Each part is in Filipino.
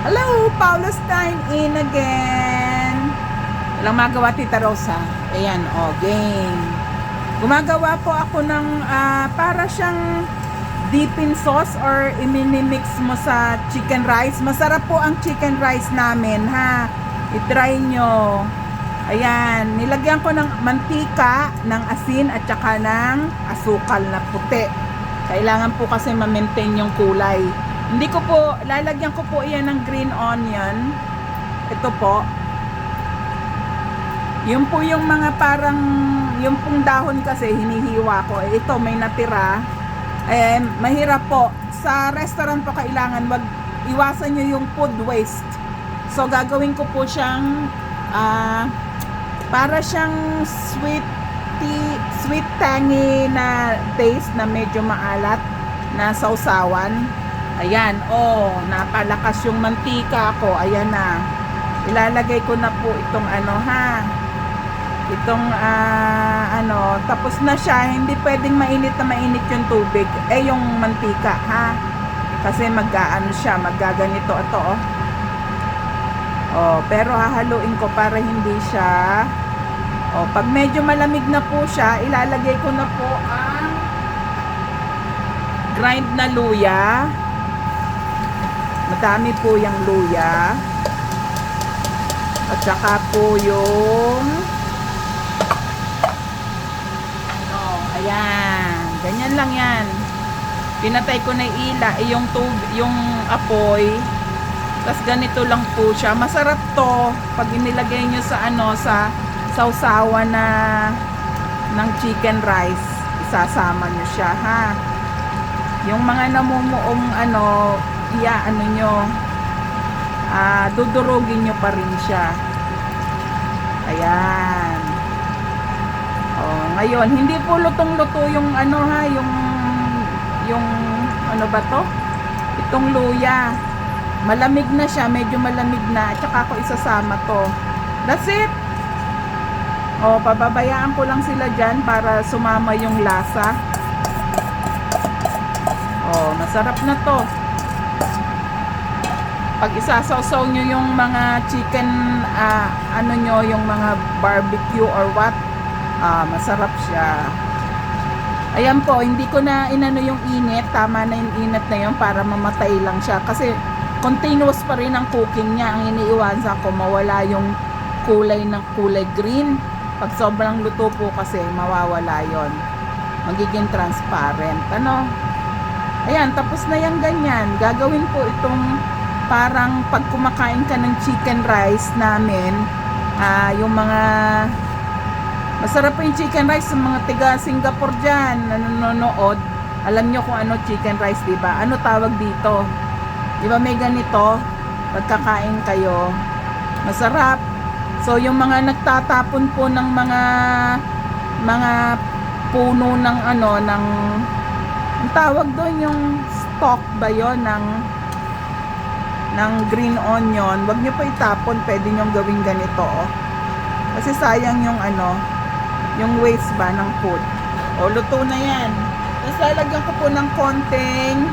Hello, Paula's Dine In again. Walang magawa, Tita Rosa. Ayan, game. Gumagawa po ako ng para siyang dipping sauce or iminimix mo sa chicken rice. Masarap po ang chicken rice namin, ha. I-try nyo. Ayan, nilagyan ko ng mantika, ng asin at saka ng asukal na puti. Kailangan po kasi ma-maintain yung kulay. Hindi ko po, lalagyan ko po iyan ng green onion. Ito po. Yung po yung mga parang, yung pong dahon kasi hinihiwa ko. Ito may natira. Mahirap po. Sa restaurant po kailangan iwasan nyo yung food waste. So gagawin ko po siyang, para siyang sweet tangy na taste na medyo maalat na sausawan. Ayan, napalakas yung mantika ko. Ayan na. Ilalagay ko na po itong itong tapos na siya. Hindi pwedeng mainit na mainit yung tubig. Yung mantika, ha? Kasi siya, maggaganito ito, pero hahaluin ko para hindi siya. Pag medyo malamig na po siya, ilalagay ko na po ang grind na luya. Madami po yung luya. At saka po yung ayan. Ganyan lang yan. Pinatay ko na yung apoy. Tapos ganito lang po siya. Masarap to pag inilagay nyo sa sa sausawan ng chicken rice. Isasama nyo siya, ha. Yung mga namumuong dudurugin nyo pa rin siya. Ayan. Ngayon, hindi po lutong-luto yung yung ba to? Itong luya. Malamig na siya, medyo malamig na. At saka ko isasama to. That's it. Pababayaan ko lang sila dyan para sumama yung lasa. Masarap na to. Pag isasawsaw nyo yung mga chicken, yung mga barbecue or what, masarap siya. Ayan po, hindi ko na yung init. Tama na yung init na yun para mamatay lang siya. Kasi continuous pa rin ang cooking niya. Ang iniiwasan ko, mawala yung kulay ng kulay green. Pag sobrang luto po kasi, mawawala yon. Magiging transparent. Ayan, tapos na yung ganyan. Gagawin po itong parang pag kumakain ka ng chicken rice namin, yung mga masarap po yung chicken rice sa mga tiga Singapore dyan na nanonood. Alam nyo kung ano chicken rice, diba? Ano tawag dito? Diba may ganito? Pagkakain kayo, masarap. So yung mga nagtatapon po ng mga puno ng ang tawag doon yung stalk ba yon ng green onion, wag niyo pa itapon, pwede niyo gawing ganito, kasi sayang yung yung waste ba ng food. Luto na yan. Tapos lalagyan ko po ng konting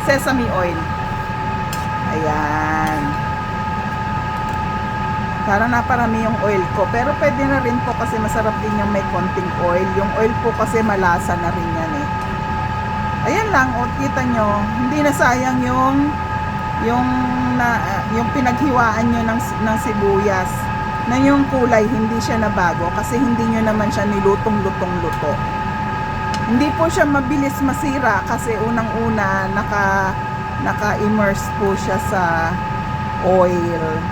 sesame oil. Ayan. Para naparami yung oil ko. Pero pwede na rin po kasi masarap din yung may konting oil. Yung oil po kasi malasa na rin yan Ayan lang, kita nyo. Hindi na sayang yung pinaghiwaan nyo ng sibuyas. Na yung kulay, hindi siya nabago. Kasi hindi nyo naman siya nilutong-lutong-luto. Hindi po siya mabilis masira kasi unang-una naka-immerse po siya sa oil.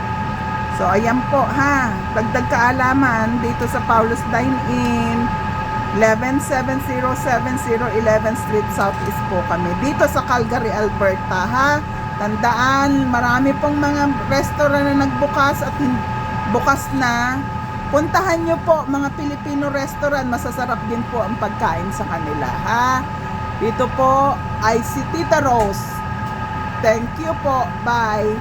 So ayan po, ha. Dagdag kaalaman dito sa Paula's Dine In, 117070 11th Street Southeast po kami. Dito sa Calgary, Alberta, ha. Tandaan, marami pong mga restaurant na nagbukas at bukas na. Puntahan nyo po mga Filipino restaurant. Masasarap din po ang pagkain sa kanila, ha. Dito po ay si Tita Rose. Thank you po. Bye.